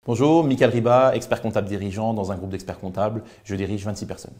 Bonjour, Michael Riba, expert comptable dirigeant dans un groupe d'experts comptables. Je dirige 26 personnes.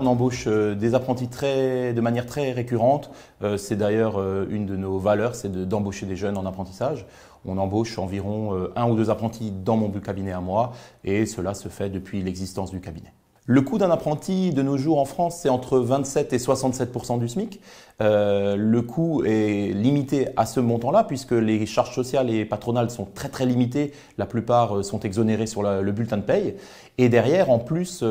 On embauche des apprentis de manière très récurrente. C'est d'ailleurs une de nos valeurs, c'est d'embaucher des jeunes en apprentissage. On embauche environ 1 ou 2 apprentis dans mon cabinet à moi et cela se fait depuis l'existence du cabinet. Le coût d'un apprenti de nos jours en France, c'est entre 27 et 67% du SMIC. Le coût est limité à ce montant-là puisque les charges sociales et patronales sont très limitées. La plupart sont exonérées sur le bulletin de paye. Et derrière, en plus,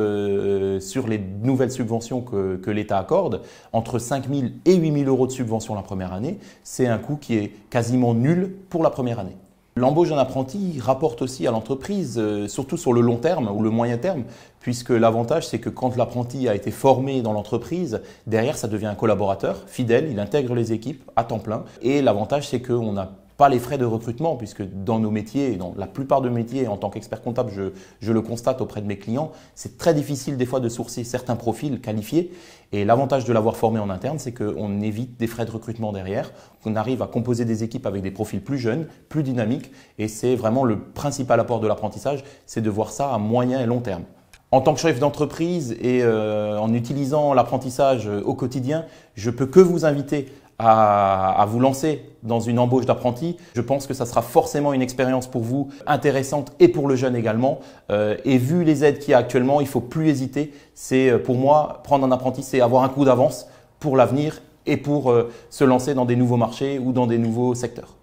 sur les nouvelles subventions que l'État accorde, entre 5 000 et 8 000 euros de subvention la première année, c'est un coût qui est quasiment nul pour la première année. L'embauche d'un apprenti rapporte aussi à l'entreprise, surtout sur le long terme ou le moyen terme, puisque l'avantage c'est que quand l'apprenti a été formé dans l'entreprise, derrière ça devient un collaborateur fidèle, il intègre les équipes à temps plein. Et l'avantage c'est qu'on n'a pas les frais de recrutement, puisque dans nos métiers, et dans la plupart de métiers, en tant qu'expert comptable, je le constate auprès de mes clients, c'est très difficile des fois de sourcer certains profils qualifiés. Et l'avantage de l'avoir formé en interne, c'est qu'on évite des frais de recrutement derrière, qu'on arrive à composer des équipes avec des profils plus jeunes, plus dynamiques. Et c'est vraiment le principal apport de l'apprentissage, c'est de voir ça à moyen et long terme. En tant que chef d'entreprise et en utilisant l'apprentissage au quotidien, je peux que vous inviter à vous lancer dans une embauche d'apprenti. Je pense que ça sera forcément une expérience pour vous intéressante et pour le jeune également. Et vu les aides qu'il y a actuellement, il ne faut plus hésiter. C'est pour moi, prendre un apprenti, c'est avoir un coup d'avance pour l'avenir et pour se lancer dans des nouveaux marchés ou dans des nouveaux secteurs.